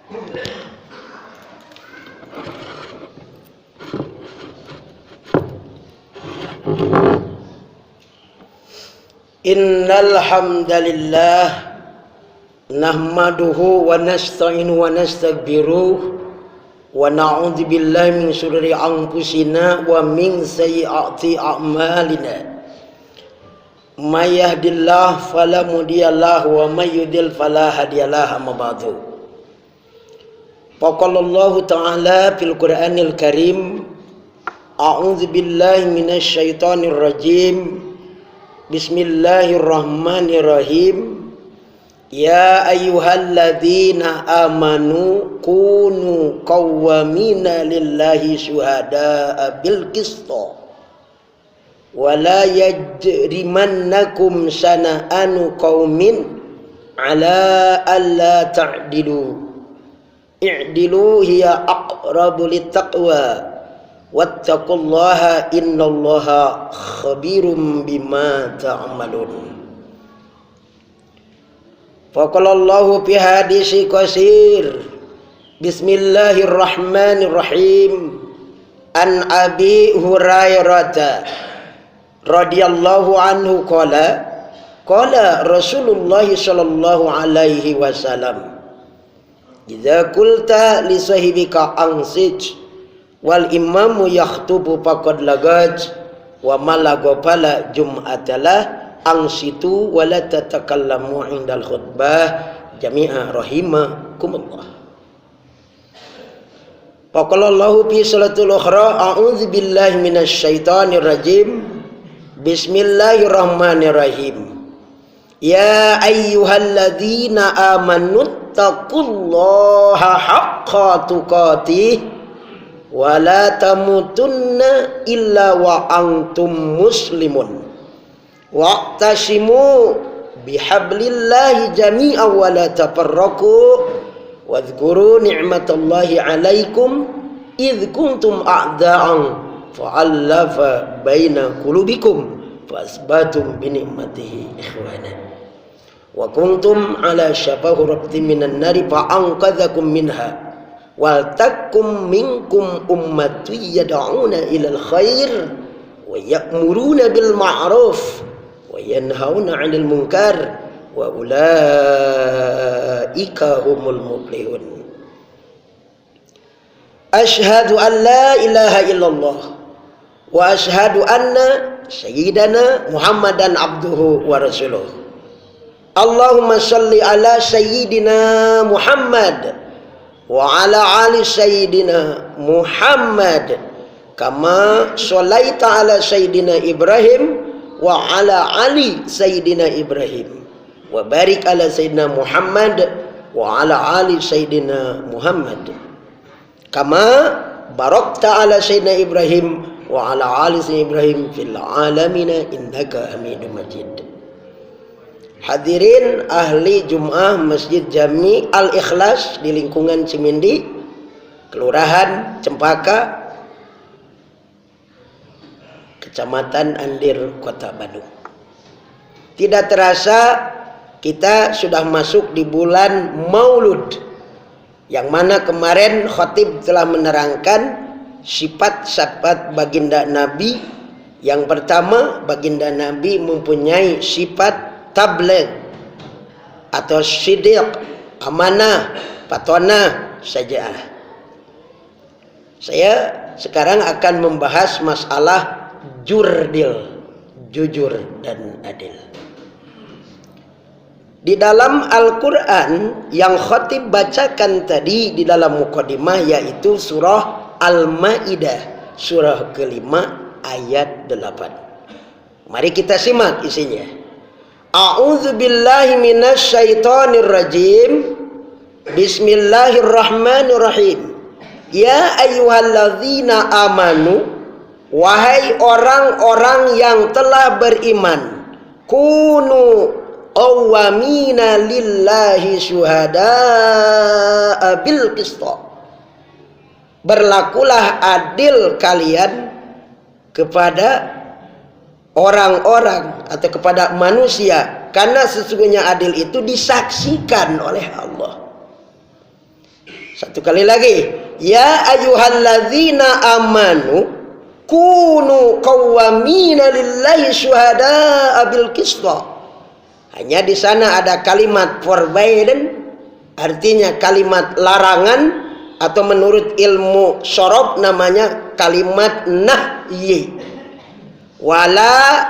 Innal hamdalillah nahmaduhu wa nasta'inu wa nastaghfiruh wa na'udzu billahi min shururi anfusina wa min sayyiati a'malina. May yahdihillahu fala mudhillalah wa may yudlil fala hadiyalah. Amma ba'du. Faqalallahu ta'ala fil Qur'anil Karim, a'udzu billahi minasy syaithanir rajim. Bismillahirrahmanirrahim. Ya ayyuhalladzina amanu kunu qawwamina lillahi syuhada'a bil qisto wa la yajrimannakum shana'anu qaumin ala alla ta'dilu i'dilu hiya aqrabu littaqwa wattaqullaha innallaha khabirum bima ta'malun. Faqalallahu fi hadisi qasir. Bismillahirrahmanirrahim. An Abi Hurairah radhiyallahu anhu qala Rasulullah sallallahu alaihi wasallam, idza qulta li sahibika ansij wal imamu yakhtubu faqad lagaj wa malago fala jum'atalah angsitu wa la tatakallamu indal khutbah jami'a rahimakumullah. Faqalallahu fi salatul ukhra, a'udzu billahi minasy syaithanir rajim. Bismillahirrahmanirrahim. Ya ayyuhalladzina amanu taqullaha haqqa tuqatih wa la tamutunna illa wa antum muslimun wa'tasimu bihablillahi jami'an wa la tafarraqu wadhkuru ni'matallahi 'alaikum idh kuntum a'da'an fa'allafa baina qulubikum fasbatum bi ni'matihi ikhwana wa kuntum 'ala shafa hurratin minan nari fa'anqadhakum minha wal takum minkum ummatu yad'una ilal khair wa ya'muruna bil ma'ruf wa yanhauna 'anil munkar wa ulaika humul muflihun. Asyhadu an la ilaha illallah wa asyhadu anna sayyidana Muhammadan abduhu wa rasuluh. Allahumma shalli ala sayyidina Muhammad wa ala ali sayyidina Muhammad kama sholaita ala sayyidina Ibrahim wa ala ali sayyidina Ibrahim wa barik ala sayyidina Muhammad wa ala ali sayyidina Muhammad kama barakta ala sayyidina Ibrahim wa ala ali sayyidina Ibrahim fil alamina innaka Hamidum Majid. Hadirin ahli Jum'ah Masjid Jami Al-Ikhlas di lingkungan Cimindi, Kelurahan Cempaka, Kecamatan Andir, Kota Bandung. Tidak terasa kita sudah masuk di bulan Maulud, yang mana kemarin khatib telah menerangkan sifat-sifat baginda Nabi. Yang pertama, baginda Nabi mempunyai sifat tabligh atau siddiq, amanah, patonah, syaja'ah. Saya sekarang akan membahas masalah jurdil, jujur dan adil. Di dalam Al-Quran yang khatib bacakan tadi di dalam muqaddimah, yaitu surah Al-Ma'idah, surah kelima ayat 8. Mari kita simak isinya. A'udzu billahi minasy syaithanir rajim. Bismillahirrahmanirrahim. Ya ayyuhalladzina amanu, wahai orang-orang yang telah beriman, kunu qawwamina lillahi syuhada'a bil qisto. Berlakulah adil kalian kepada orang-orang atau kepada manusia, karena sesungguhnya adil itu disaksikan oleh Allah. Satu kali lagi. Ya ayyuhalladzina amanu kunu qawwamina lillahi syuhada'a bil qista. Hanya di sana ada kalimat forbidden, artinya kalimat larangan, atau menurut ilmu syarab namanya kalimat nahyi. Wala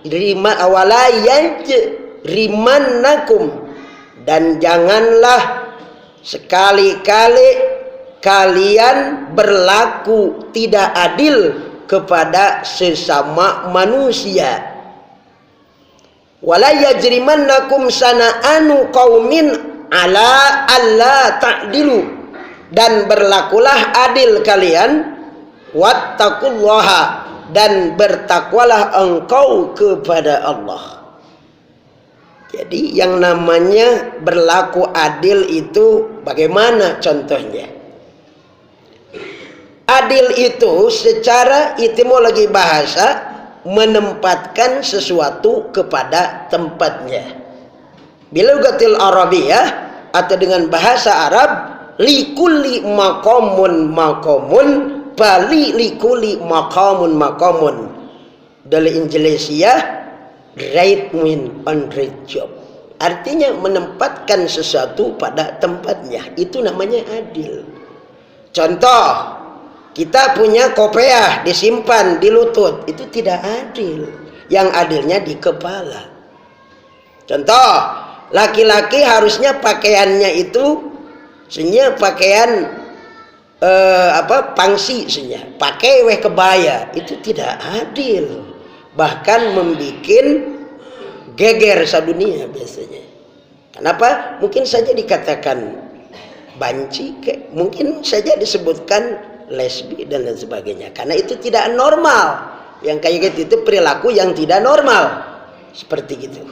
yajrimannakum, dan janganlah sekali-kali kalian berlaku tidak adil kepada sesama manusia. Wala yajrimannakum sana'anu qaumin ala alla ta'dilu, dan berlakulah adil kalian, wattaqullaha, dan bertakwalah engkau kepada Allah. Jadi yang namanya berlaku adil itu bagaimana contohnya? Adil itu secara etimologi bahasa menempatkan sesuatu kepada tempatnya. Bilugatil Arabiyah, atau dengan bahasa Arab, likulli maqamun maqamun bali likulli maqamun maqamun. Dari Indonesia, right win on right job. Artinya menempatkan sesuatu pada tempatnya. Itu namanya adil. Contoh, kita punya kopiah disimpan di lutut, itu tidak adil. Yang adilnya di kepala. Contoh, laki-laki harusnya pakaiannya itu sebenarnya pakaian pangsi sebenarnya, pakai kebaya, itu tidak adil. Bahkan membikin geger sadunia biasanya. Kenapa? Mungkin saja dikatakan banci, mungkin saja disebutkan lesbi dan lain sebagainya. Karena itu tidak normal. Yang kayak gitu itu perilaku yang tidak normal. Seperti gitu.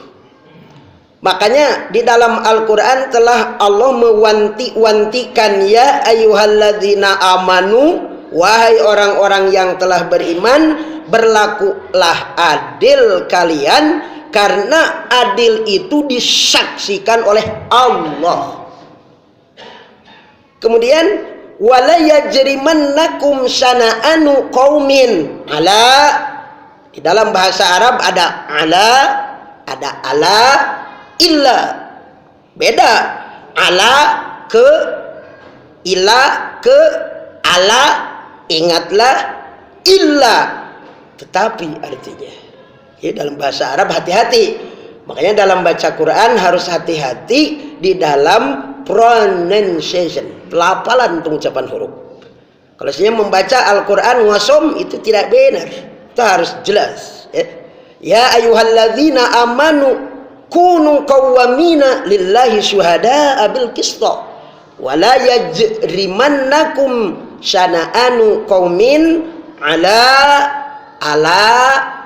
Makanya di dalam Al-Quran telah Allah mewanti-wantikan, ya ayyuhalladzina amanu, wahai orang-orang yang telah beriman, berlakulah adil kalian, karena adil itu disaksikan oleh Allah. Kemudian wala yajrimannakum sana'anu qaumin ala, di dalam bahasa Arab ada ala, ada ala, illa. Beda ala ke ila ke ala, ingatlah, illa tetapi artinya. Ya, dalam bahasa Arab hati-hati. Makanya dalam baca Quran harus hati-hati di dalam pronunciation, pelafalan pengucapan huruf. Kalau saya membaca Al-Quran wasom itu tidak benar. Itu harus jelas. Ya ayyuhalladzina amanu kunu qawwamina lillahi syuhada'a bil qista wala yajrimannakum syana'anu qaumin ala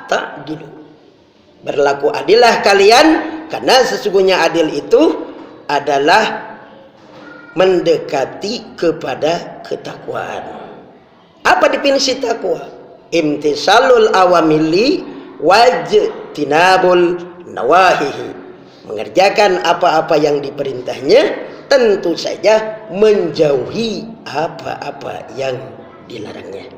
ta'dilu. Berlaku adillah kalian, karena sesungguhnya adil itu adalah mendekati kepada ketakwaan. Apa definisi takwa? Imtisalul awamili wajtinabul nawahihi. Mengerjakan apa-apa yang diperintahnya, tentu saja menjauhi apa-apa yang dilarangnya.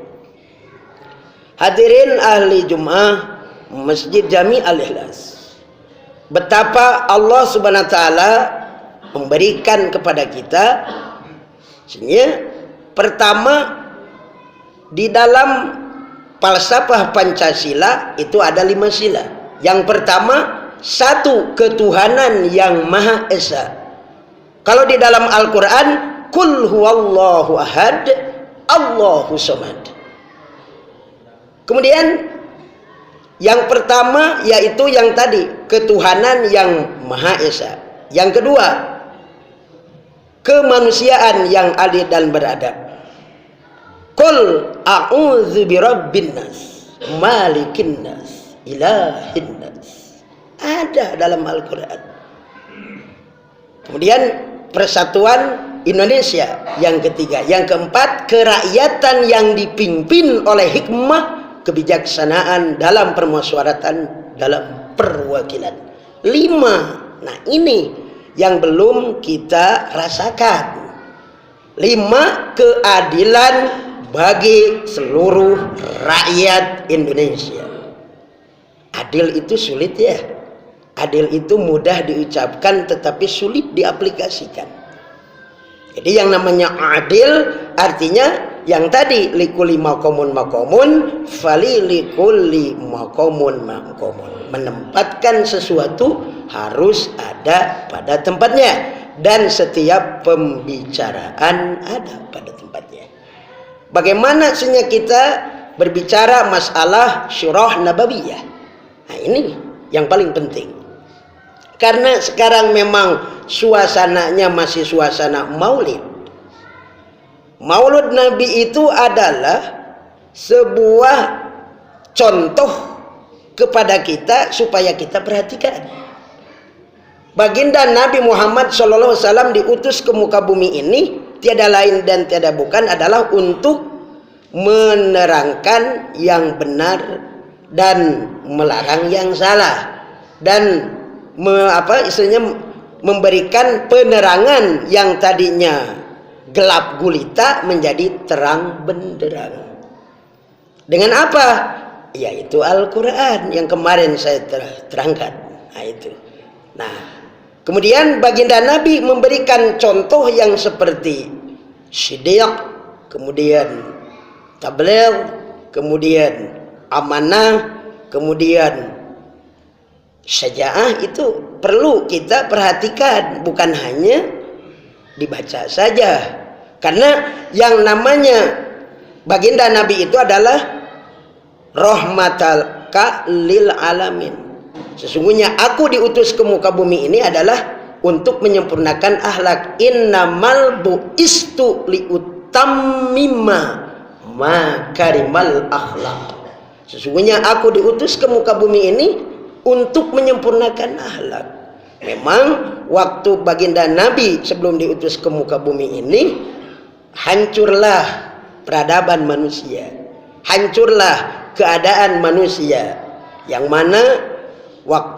Hadirin ahli Jum'ah Masjid Jami Al-Ikhlas, betapa Allah Subhanahu wa taala memberikan kepada kita sebenarnya pertama di dalam falsafah Pancasila itu ada 5 sila. Yang pertama, satu ketuhanan yang Maha Esa. Kalau di dalam Al-Quran, Qul huwallahu ahad, Allahu samad. Kemudian yang pertama yaitu yang tadi, ketuhanan yang Maha Esa. Yang kedua, kemanusiaan yang adil dan beradab. Qul a'udzu birabbin nas, malikin nas, ilahin nas. Ada dalam Al-Quran. Kemudian persatuan Indonesia yang ketiga. Yang keempat, kerakyatan yang dipimpin oleh hikmah kebijaksanaan dalam permusyawaratan, dalam perwakilan. 5. Nah ini yang belum kita rasakan. 5. Keadilan bagi seluruh rakyat Indonesia. Adil itu sulit ya. Adil itu mudah diucapkan tetapi sulit diaplikasikan. Jadi yang namanya adil artinya yang tadi likulli maqamun maqamun fali likulli maqamun maqamun. Menempatkan sesuatu harus ada pada tempatnya dan setiap pembicaraan ada pada tempatnya. Bagaimana sebenarnya kita berbicara masalah syurah nabawiyah? Nah, ini yang paling penting. Karena sekarang memang suasananya masih suasana maulid. Maulud Nabi itu adalah sebuah contoh kepada kita supaya kita perhatikan. Baginda Nabi Muhammad SAW diutus ke muka bumi ini tiada lain dan tiada bukan adalah untuk menerangkan yang benar dan melarang yang salah, dan memberikan penerangan yang tadinya gelap gulita menjadi terang benderang. Dengan apa? Yaitu Al-Quran yang kemarin saya terangkan. Nah, itu. Nah, kemudian baginda Nabi memberikan contoh yang seperti Siddiq, kemudian tabligh, kemudian amanah, kemudian syaja'ah. Itu perlu kita perhatikan, bukan hanya dibaca saja. Karena yang namanya baginda Nabi itu adalah rahmatal lil alamin. Sesungguhnya aku diutus ke muka bumi ini adalah untuk menyempurnakan akhlak. Innamal bu'istu liutammima makarimal akhlak. Sesungguhnya aku diutus ke muka bumi ini untuk menyempurnakan akhlak. Memang waktu baginda Nabi sebelum diutus ke muka bumi ini, hancurlah peradaban manusia, hancurlah keadaan manusia, yang mana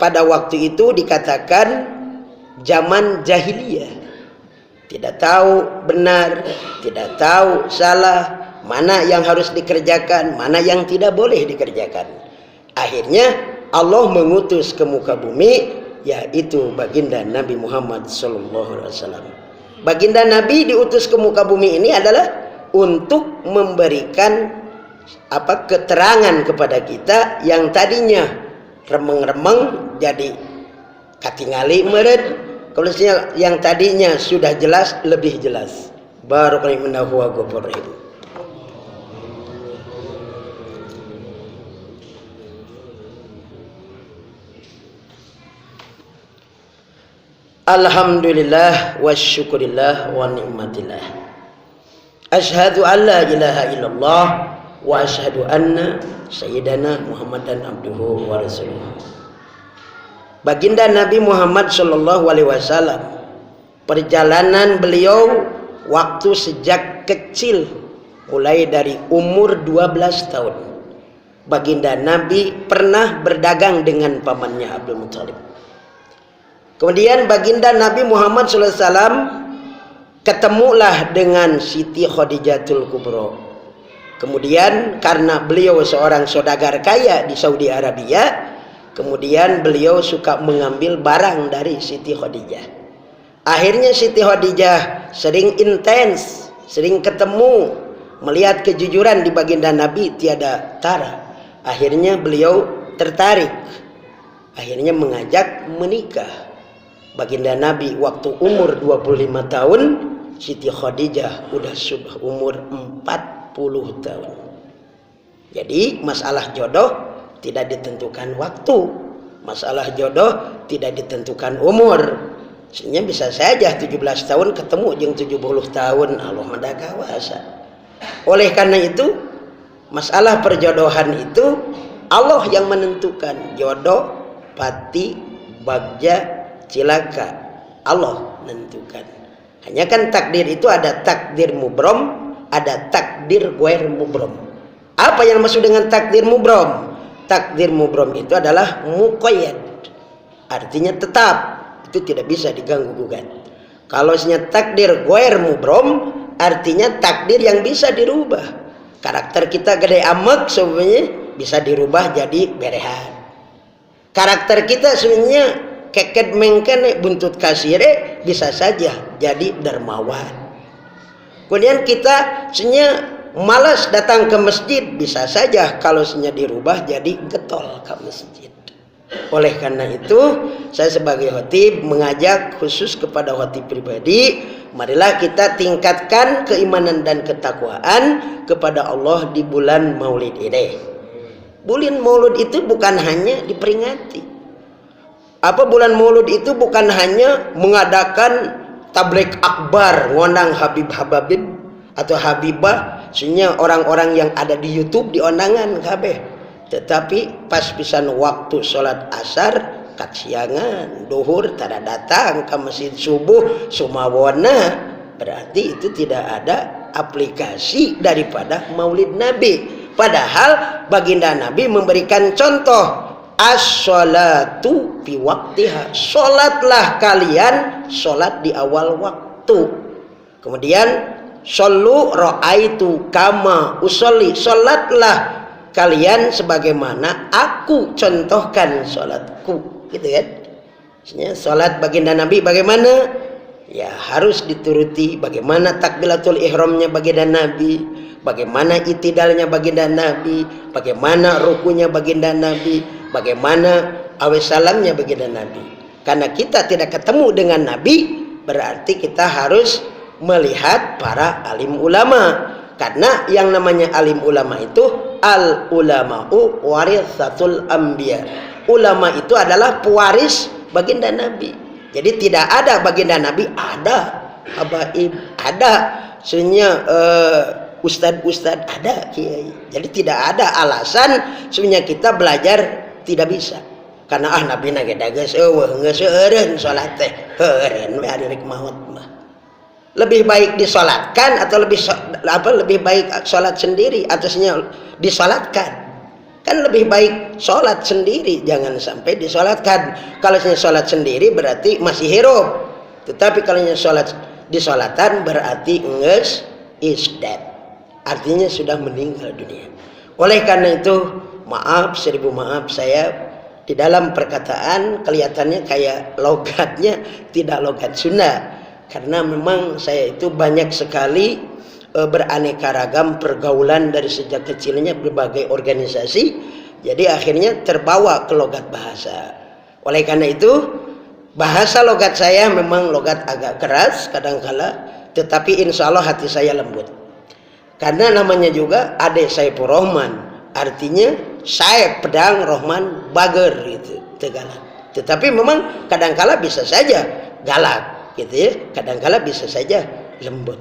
pada waktu itu dikatakan zaman jahiliyah, tidak tahu benar, tidak tahu salah, mana yang harus dikerjakan, mana yang tidak boleh dikerjakan. Akhirnya Allah mengutus ke muka bumi, yaitu baginda Nabi Muhammad SAW. Baginda Nabi diutus ke muka bumi ini adalah untuk memberikan keterangan kepada kita yang tadinya remeng-remeng jadi katingali meureun. Kalau yang tadinya sudah jelas lebih jelas. Barakallahu wa ghafurrahim. Alhamdulillah wa syukurillah wa ni'matillah. Ashhadu an la ilaha illallah wa ashhadu anna sayyidana Muhammadan abduhu wa rasuluh. Baginda Nabi Muhammad sallallahu alaihi wasallam, perjalanan beliau waktu sejak kecil, mulai dari umur 12 tahun. Baginda Nabi pernah berdagang dengan pamannya Abdul Muthalib. Kemudian baginda Nabi Muhammad SAW ketemulah dengan Siti Khadijatul Kubro. Kemudian karena beliau seorang saudagar kaya di Saudi Arabia, kemudian beliau suka mengambil barang dari Siti Khadijah. Akhirnya Siti Khadijah sering intens, sering ketemu, melihat kejujuran di baginda Nabi tiada tara. Akhirnya beliau tertarik, akhirnya mengajak menikah. Baginda Nabi waktu umur 25 tahun, Siti Khadijah sudah umur 40 tahun. Jadi masalah jodoh tidak ditentukan waktu, masalah jodoh tidak ditentukan umur. Sebenarnya bisa saja 17 tahun ketemu jeung 70 tahun, Allah mada kawasa. Oleh karena itu, masalah perjodohan itu Allah yang menentukan. Jodoh, pati, bagja, cilaka, Allah menentukan. Hanya kan takdir itu ada takdir mubrom, ada takdir ghair mubrom. Apa yang maksud dengan takdir mubrom? Takdir mubrom itu adalah muqayyad, artinya tetap, itu tidak bisa diganggu gugat. Kalau takdir ghair mubrom, artinya takdir yang bisa dirubah. Karakter kita gede amek sebenarnya bisa dirubah jadi berehan. Karakter kita sebenarnya keket mengkene buntut kasire bisa saja jadi dermawan. Kemudian kita sebenarnya malas datang ke masjid, bisa saja kalau sebenarnya dirubah jadi getol ke masjid. Oleh karena itu, saya sebagai khatib mengajak khusus kepada khatib pribadi, marilah kita tingkatkan keimanan dan ketakwaan kepada Allah di bulan Maulid ini. Bulan Maulid itu bukan hanya diperingati. Bulan Maulid itu bukan hanya mengadakan tablik akbar, ngondang Habib atau Habibah, sebenarnya orang-orang yang ada di YouTube diondangan kabeh. Tetapi pas pisan waktu sholat asar katsiangan duhur tada datang ke masjid subuh sumawona, berarti itu tidak ada aplikasi daripada Maulid Nabi. Padahal baginda Nabi memberikan contoh, as-sholatu fi waktiha, sholatlah kalian sholat di awal waktu. Kemudian shollu ra'aitu kama usolli, sholatlah kalian sebagaimana aku contohkan sholatku, gitu kan. Maksudnya sholat baginda Nabi bagaimana? Ya harus dituruti bagaimana takbiratul ihramnya baginda Nabi, bagaimana itidalnya baginda Nabi, bagaimana rukunya baginda Nabi, bagaimana awisalamnya baginda Nabi. Karena kita tidak ketemu dengan Nabi, berarti kita harus melihat para alim ulama. Karena yang namanya alim ulama itu al ulama'u waritsatul anbiya. Ulama itu adalah pewaris baginda Nabi. Jadi tidak ada baginda Nabi, ada habaib, ada sebenarnya ustad-ustad, ada kiai. Jadi tidak ada alasan sebenarnya kita belajar tidak bisa. Karena Nabi nage dages eueuh geus eureun salat teh heureun we ari rek maot mah. Lebih baik disolatkan atau lebih baik sholat sendiri atau disolatkan. Kan lebih baik sholat sendiri, jangan sampai disolatkan. Kalau sholat sendiri berarti masih hirup, tetapi kalau sholat disolatan berarti nges is dead, artinya sudah meninggal dunia. Oleh karena itu maaf, seribu maaf, saya di dalam perkataan kelihatannya kayak logatnya tidak logat Sunda. Karena memang saya itu banyak sekali beraneka ragam pergaulan dari sejak kecilnya berbagai organisasi. Jadi akhirnya terbawa ke logat bahasa. Oleh karena itu bahasa logat saya memang logat agak keras kadangkala, tetapi insya Allah hati saya lembut. Karena namanya juga Ade Saifur Rahman, artinya Saif pedang, Rahman bager gitu, tegalak. Tetapi memang kadangkala bisa saja galak. Gitu ya, kadangkala bisa saja lembut.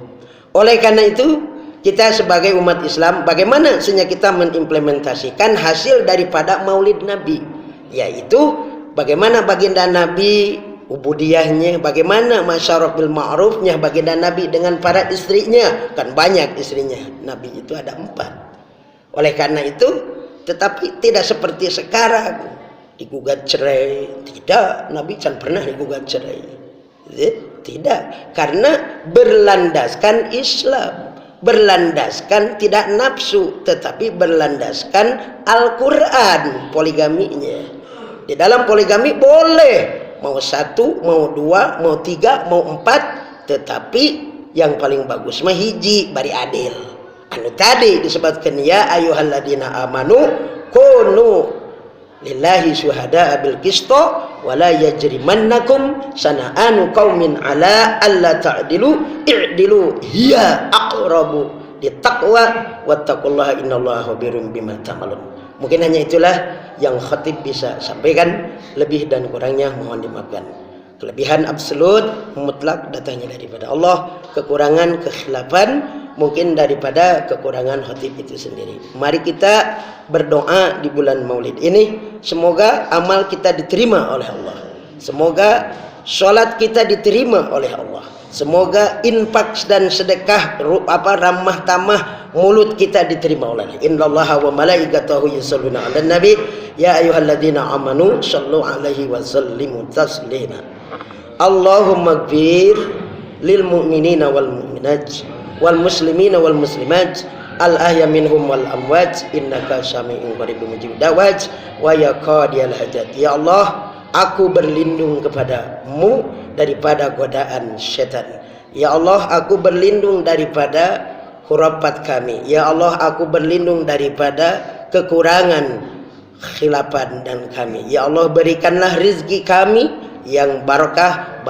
Oleh karena itu kita sebagai umat Islam bagaimana sebenarnya kita mengimplementasikan hasil daripada Maulid Nabi, yaitu bagaimana baginda Nabi ubudiyahnya, bagaimana masyarah bil ma'rufnya baginda Nabi dengan para istrinya, kan banyak istrinya Nabi itu ada 4. Oleh karena itu, tetapi tidak seperti sekarang digugat cerai, tidak, Nabi kan pernah digugat cerai. Tidak, karena berlandaskan Islam, berlandaskan tidak nafsu, tetapi berlandaskan Al-Quran poligaminya. Di dalam poligami boleh mau 1, mau 2, mau 3, mau 4, tetapi yang paling bagus mah hiji bari adil. Anu tadi disebutkan ya ayyuhalladzina amanu kunu lillahi syuhada'a bil qisto wala yajrimannakum sana'anu qaumin ala alla ta'dilu i'dilu hiya aqrabu littaqwa wattaqullaha innallaha khabirum bima ta'malun. Mungkin hanya itulah yang khatib bisa sampaikan, lebih dan kurangnya mohon dimaafkan. Kelebihan absolut mutlak datangnya daripada Allah, kekurangan kekhilafan mungkin daripada kekurangan khatib itu sendiri. Mari kita berdoa di bulan Maulid ini, semoga amal kita diterima oleh Allah, semoga sholat kita diterima oleh Allah, semoga infak dan sedekah ramah tamah mulut kita diterima oleh Allah. Innallaha wa malaikatahu yusholluna 'alan nabi ya ayyuhalladzina amanu shallu 'alaihi wa sallimu taslima. Allahumma ighfir lil mu'minina wal mu'minat wal muslimina wal muslimat al ahya minhum wal amwat innaka sami'un qaribun mujibud da'wat wa ya qadiyal hajat. Ya Allah, aku berlindung kepadamu daripada godaan syaitan. Ya Allah, aku berlindung daripada khurafat kami. Ya Allah, aku berlindung daripada kekurangan khilafan dan kami. Ya Allah, berikanlah rizki kami yang barokah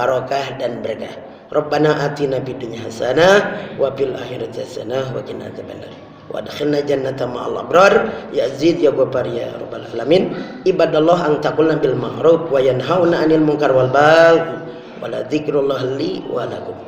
dan berkah. Rabbana atina fid dunya hasanah wa fil akhirati hasanah wa qina adzabannar. Wa adkhilna jannata ma'al abrar ya Aziz ya Ghaffar ya rabbal alamin. Ibadallah an taqulna bil ma'ruf wa yanhauna 'anil munkar wal baghi wa la dzikrullah li wa lakum.